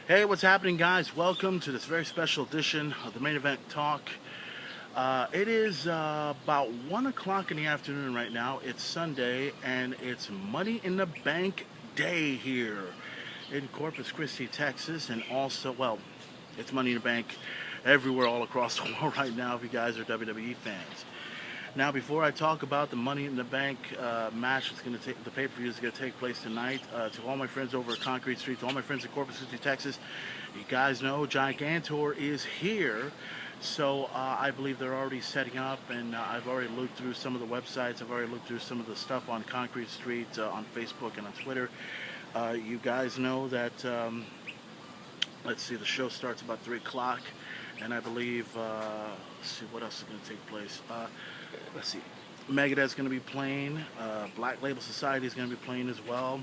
Hey, what's happening, guys? Welcome to this very special edition of the Main Event Talk. It is about 1 o'clock in the afternoon right now. It's Sunday, and it's Money in the Bank Day here in Corpus Christi, Texas, and also, well, it's Money in the Bank everywhere all across the world right now if you guys are WWE fans. Now, before I talk about the Money in the Bank match that's going to take, the pay-per-view is going to take place tonight, to all my friends over at Concrete Street, to all my friends in Corpus Christi, Texas, you guys know Gigantor is here. So I believe they're already setting up, and I've already looked through some of the websites. I've already looked through some of the stuff on Concrete Street, on Facebook, and on Twitter. You guys know that, let's see, the show starts about 3 o'clock, and I believe, let's see, what else is going to take place? Let's see, Megadeth's going to be playing, Black Label Society is going to be playing as well,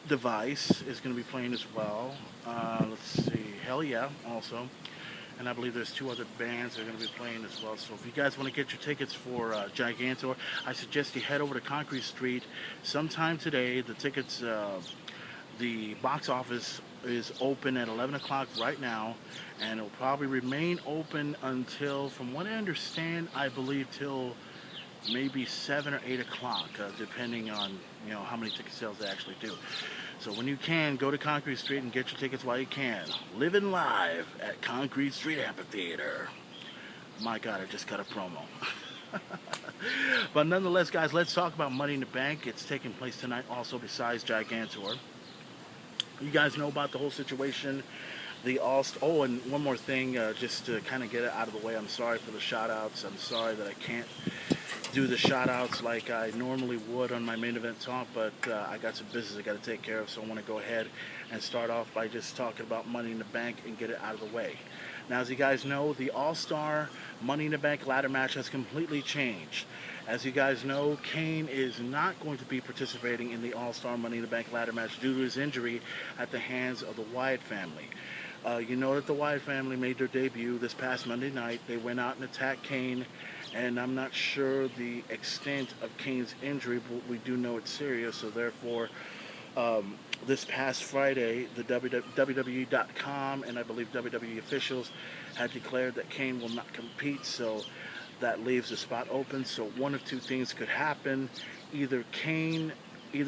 Device is going to be playing as well, let's see, Hell Yeah also, and I believe there's 2 other bands that are going to be playing as well. So if you guys want to get your tickets for Gigantor, I suggest you head over to Concrete Street sometime today. The tickets, the box office is open at 11 o'clock right now, and it will probably remain open until, from what I understand, I believe till maybe 7 or 8 o'clock, depending on, how many ticket sales they actually do. So when you can, go to Concrete Street and get your tickets while you can. Living live at Concrete Street Amphitheater. My God, I just got a promo. But nonetheless, guys, let's talk about Money in the Bank. It's taking place tonight also besides Gigantor. You guys know about the whole situation. Oh, and one more thing, just to kind of get it out of the way. I'm sorry for the shout-outs. I'm sorry that I can't do the shout-outs like I normally would on my Main Event Talk, but I got some business I got to take care of, so I want to go ahead and start off by just talking about Money in the Bank and get it out of the way. Now, as you guys know, the All-Star Money in the Bank ladder match has completely changed. As you guys know, Kane is not going to be participating in the All-Star Money in the Bank ladder match due to his injury at the hands of the Wyatt family. You know that the Wyatt family made their debut this past Monday night. They went out and attacked Kane, and I'm not sure the extent of Kane's injury, but we do know it's serious. So therefore, this past Friday, the WWE.com and I believe WWE officials had declared that Kane will not compete. So that leaves the spot open. So one of 2 things could happen: either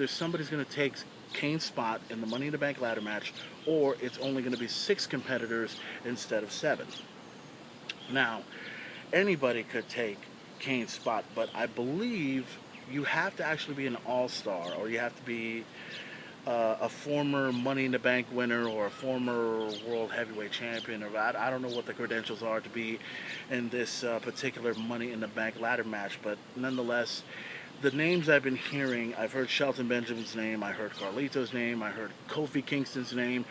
somebody's going to take Kane's spot in the Money in the Bank ladder match, or it's only going to be 6 competitors instead of 7. Now, anybody could take Kane's spot, but I believe you have to actually be an all-star, or you have to be a former Money in the Bank winner, or a former World Heavyweight Champion, or I don't know what the credentials are to be in this particular Money in the Bank ladder match, but nonetheless, the names I've been hearing, I've heard Shelton Benjamin's name, I heard Carlito's name, I heard Kofi Kingston's name,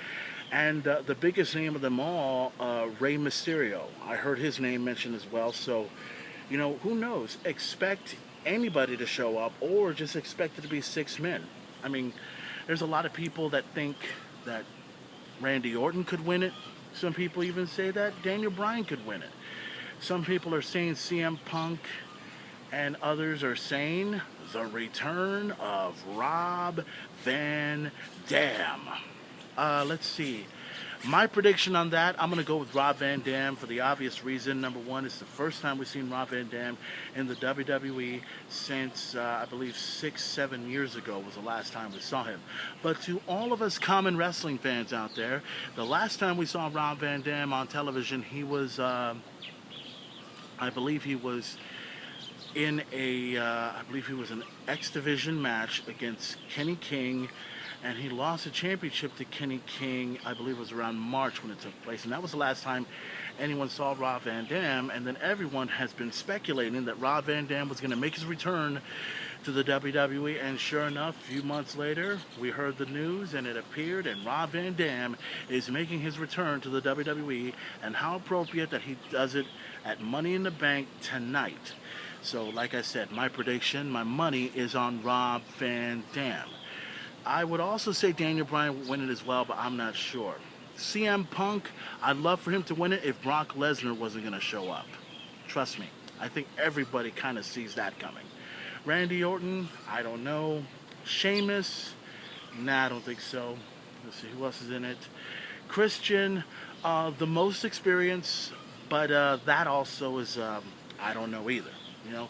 and the biggest name of them all, Rey Mysterio. I heard his name mentioned as well. So, who knows? Expect anybody to show up, or just expect it to be 6 men. I mean, there's a lot of people that think that Randy Orton could win it. Some people even say that Daniel Bryan could win it. Some people are saying CM Punk, and others are saying the return of Rob Van Dam. Let's see. My prediction on that, I'm going to go with Rob Van Dam for the obvious reason. Number one, it's the first time we've seen Rob Van Dam in the WWE since, I believe, 6-7 years ago was the last time we saw him. But to all of us common wrestling fans out there, the last time we saw Rob Van Dam on television, he was, I believe he was in an X Division match against Kenny King, and he lost the championship to Kenny King. I believe it was around March when it took place, and that was the last time anyone saw Rob Van Dam. And then everyone has been speculating that Rob Van Dam was going to make his return to the WWE, and sure enough, a few months later, we heard the news, and it appeared, and Rob Van Dam is making his return to the WWE, and how appropriate that he does it at Money in the Bank tonight. So, like I said, my prediction, my money is on Rob Van Dam. I would also say Daniel Bryan will win it as well, but I'm not sure. CM Punk, I'd love for him to win it if Brock Lesnar wasn't going to show up. Trust me, I think everybody kind of sees that coming. Randy Orton, I don't know. Sheamus, nah, I don't think so. Let's see who else is in it. Christian, the most experience, but that also is I don't know either. You know.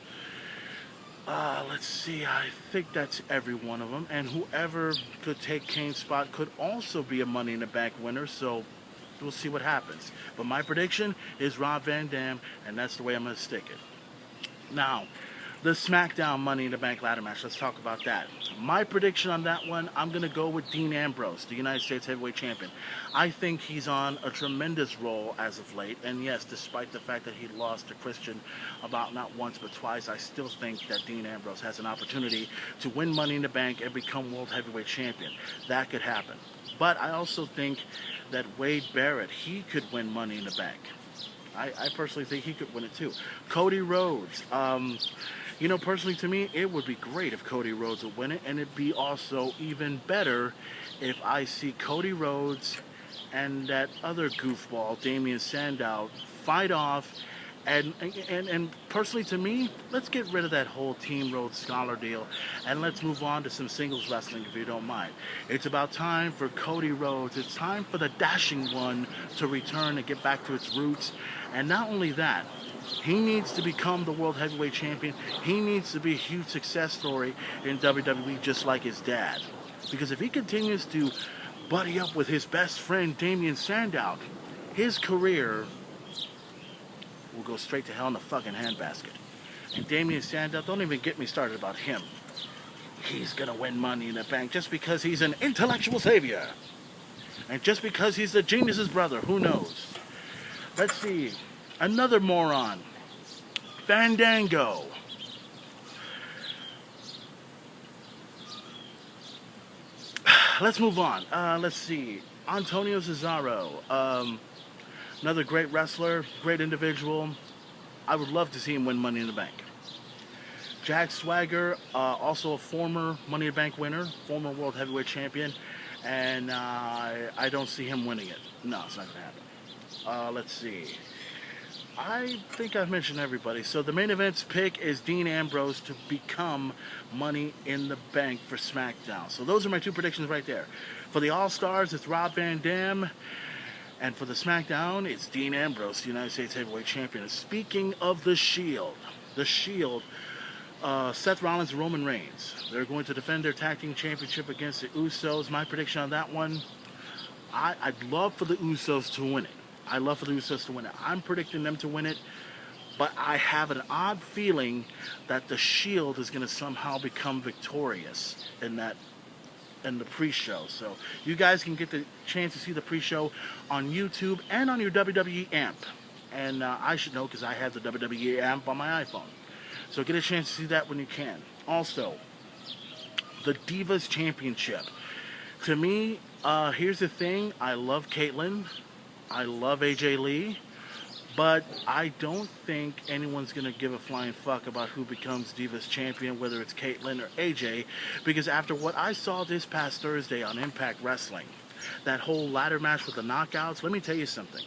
Let's see. I think that's every one of them, and whoever could take Kane's spot could also be a Money in the Bank winner. So we'll see what happens. But my prediction is Rob Van Dam, and that's the way I'm going to stick it. Now, the SmackDown Money in the Bank ladder match. Let's talk about that. My prediction on that one, I'm going to go with Dean Ambrose, the United States Heavyweight Champion. I think he's on a tremendous roll as of late. And yes, despite the fact that he lost to Christian about not once but twice, I still think that Dean Ambrose has an opportunity to win Money in the Bank and become World Heavyweight Champion. That could happen. But I also think that Wade Barrett, he could win Money in the Bank. I personally think he could win it too. Cody Rhodes. You know, personally to me, it would be great if Cody Rhodes would win it, and it'd be also even better if I see Cody Rhodes and that other goofball, Damian Sandow, fight off. And personally to me, let's get rid of that whole Team Rhodes Scholar deal, and let's move on to some singles wrestling if you don't mind. It's about time for Cody Rhodes. It's time for the Dashing One to return and get back to its roots. And not only that, he needs to become the World Heavyweight Champion. He needs to be a huge success story in WWE just like his dad. Because if he continues to buddy up with his best friend Damian Sandow, his career will go straight to hell in a fucking handbasket. And Damian Sandow, don't even get me started about him. He's gonna win Money in the Bank just because he's an intellectual savior. And just because he's the genius's brother, who knows? Let's see. Another moron. Fandango. Let's move on. Let's see. Antonio Cesaro. Another great wrestler, great individual. I would love to see him win Money in the Bank. Jack Swagger, also a former Money in the Bank winner, former World Heavyweight Champion, and I don't see him winning it. No, it's not going to happen. Let's see. I think I've mentioned everybody. So the main event's pick is Dean Ambrose to become Money in the Bank for SmackDown. So those are my two predictions right there. For the All-Stars, it's Rob Van Dam. And for the SmackDown, it's Dean Ambrose, the United States Heavyweight Champion. And speaking of the Shield, Seth Rollins and Roman Reigns, they're going to defend their tag team championship against the Usos. My prediction on that one, I'd love for the Usos to win it. I'm predicting them to win it, but I have an odd feeling that the Shield is going to somehow become victorious in the pre-show. So you guys can get the chance to see the pre-show on YouTube and on your WWE amp. And I should know because I have the WWE amp on my iPhone. So get a chance to see that when you can. Also, the Divas Championship. To me, here's the thing. I love Caitlyn. I love AJ Lee. But I don't think anyone's going to give a flying fuck about who becomes Divas Champion, whether it's Caitlyn or AJ, because after what I saw this past Thursday on Impact Wrestling, that whole ladder match with the Knockouts, let me tell you something.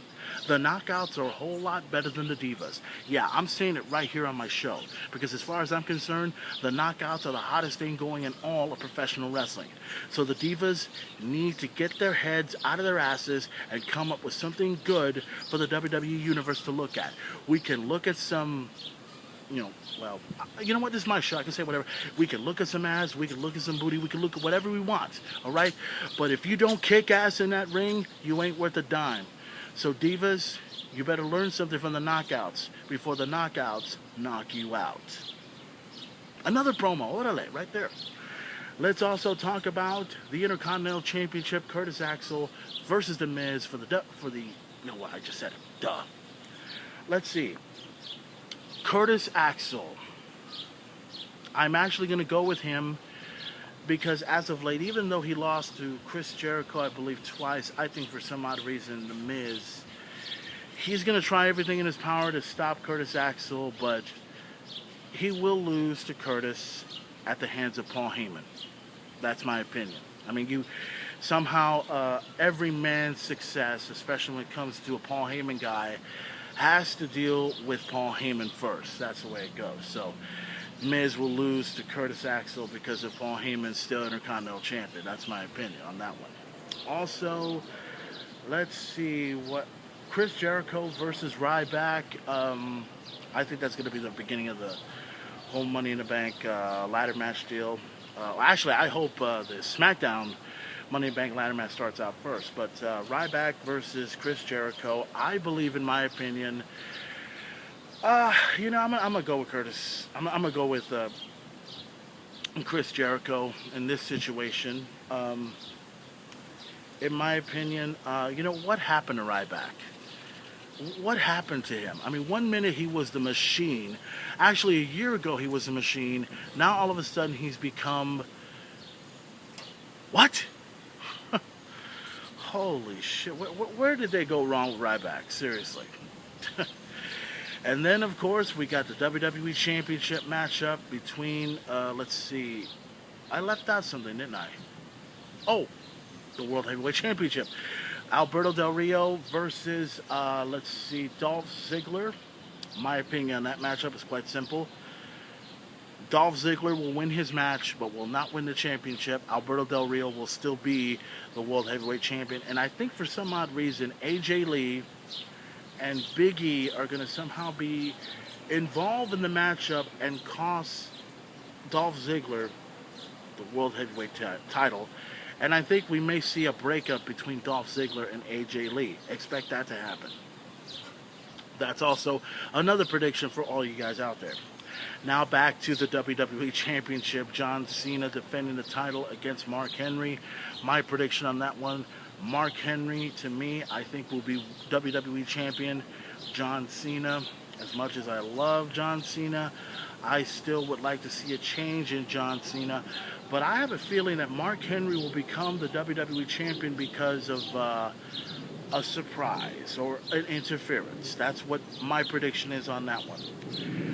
The Knockouts are a whole lot better than the Divas. Yeah, I'm saying it right here on my show, because as far as I'm concerned, the Knockouts are the hottest thing going in all of professional wrestling. So the Divas need to get their heads out of their asses and come up with something good for the WWE Universe to look at. We can look at some, you know what, this is my show, I can say whatever. We can look at some ass, we can look at some booty, we can look at whatever we want, alright? But if you don't kick ass in that ring, you ain't worth a dime. So Divas, you better learn something from the Knockouts before the Knockouts knock you out. Another promo, orale, right there. Let's also talk about the Intercontinental Championship, Curtis Axel versus The Miz for the, you know what, I just said it, duh. Let's see. Curtis Axel. I'm actually going to go with him because as of late, even though he lost to Chris Jericho, I believe twice, I think for some odd reason, The Miz, he's going to try everything in his power to stop Curtis Axel, but he will lose to Curtis at the hands of Paul Heyman. That's my opinion. I mean, every man's success, especially when it comes to a Paul Heyman guy, has to deal with Paul Heyman first. That's the way it goes. So Miz will lose to Curtis Axel because of Paul Heyman's still Intercontinental Champion. That's my opinion on that one. Also, let's see what Chris Jericho versus Ryback. I think that's going to be the beginning of the whole Money in the Bank ladder match deal. Actually, I hope the SmackDown Money in the Bank ladder match starts out first. But Ryback versus Chris Jericho, I believe, in my opinion, I'm gonna go with Curtis. I'm gonna go with Chris Jericho in this situation. In my opinion, what happened to Ryback? What happened to him? I mean, one minute he was the machine. Actually, a year ago he was a machine. Now all of a sudden he's become what? Holy shit! Where did they go wrong with Ryback? Seriously. And then, of course, we got the WWE Championship matchup between, let's see, I left out something, didn't I? Oh, the World Heavyweight Championship. Alberto Del Rio versus, let's see, Dolph Ziggler. My opinion on that matchup is quite simple. Dolph Ziggler will win his match, but will not win the championship. Alberto Del Rio will still be the World Heavyweight Champion. And I think for some odd reason, AJ Lee and Big E are going to somehow be involved in the matchup and cost Dolph Ziggler the World Heavyweight title. And I think we may see a breakup between Dolph Ziggler and AJ Lee. Expect that to happen. That's also another prediction for all you guys out there. Now back to the WWE Championship. John Cena defending the title against Mark Henry. My prediction on that one, Mark Henry, to me, I think will be WWE Champion. John Cena, as much as I love John Cena, I still would like to see a change in John Cena. But I have a feeling that Mark Henry will become the WWE Champion because of a surprise or an interference. That's what my prediction is on that one.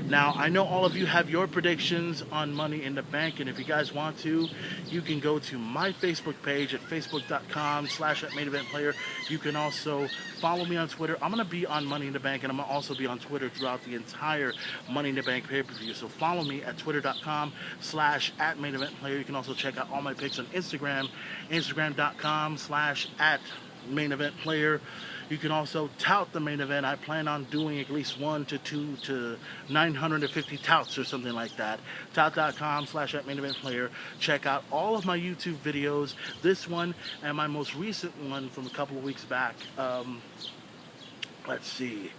Now, I know all of you have your predictions on Money in the Bank, and if you guys want to, you can go to my Facebook page at facebook.com/@MainEventPlayer. You can also follow me on Twitter. I'm going to be on Money in the Bank, and I'm going to also be on Twitter throughout the entire Money in the Bank pay-per-view. So follow me at twitter.com/@MainEventPlayer. You can also check out all my pics on Instagram, instagram.com/@MainEventPlayer. You can also tout the main event. I plan on doing at least 1 to 2 to 950 touts or something like that. Tout.com/@MainEventPlayer. Check out all of my YouTube videos. This one and my most recent one from a couple of weeks back. Let's see.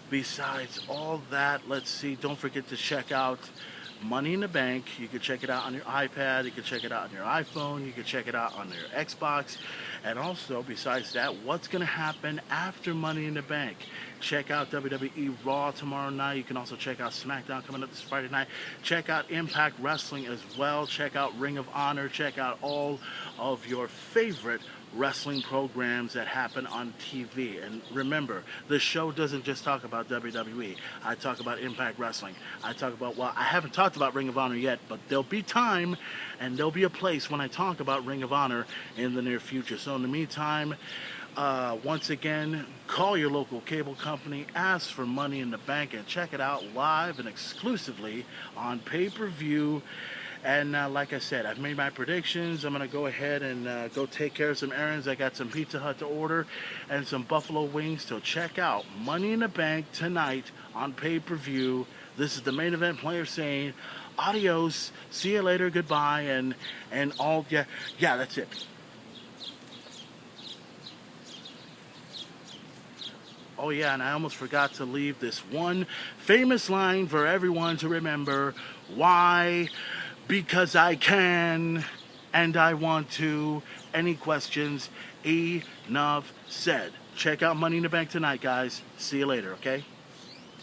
Besides all that, let's see. Don't forget to check out Money in the Bank. You can check it out on your iPad. You can check it out on your iPhone. You can check it out on your Xbox. And also, besides that, what's going to happen after Money in the Bank? Check out WWE Raw tomorrow night. You can also check out SmackDown coming up this Friday night. Check out Impact Wrestling as well. Check out Ring of Honor. Check out all of your favorite wrestling programs that happen on TV. And remember, the show doesn't just talk about WWE. I talk about Impact Wrestling. I talk about, well, I haven't talked about Ring of Honor yet, but there'll be time and there'll be a place when I talk about Ring of Honor in the near future. So in the meantime, once again, call your local cable company, ask for Money in the Bank, and check it out live and exclusively on pay-per-view. And like I said, I've made my predictions. I'm going to go ahead and go take care of some errands. I got some Pizza Hut to order and some buffalo wings. So check out Money in the Bank tonight on pay-per-view. This is the Main Event Player saying adios, see you later, goodbye, and all. Yeah, that's it. Oh yeah, and I almost forgot to leave this one famous line for everyone to remember. Why? Because I can and I want to. Any questions? Enough said. Check out Money in the Bank tonight, guys. See you later, okay?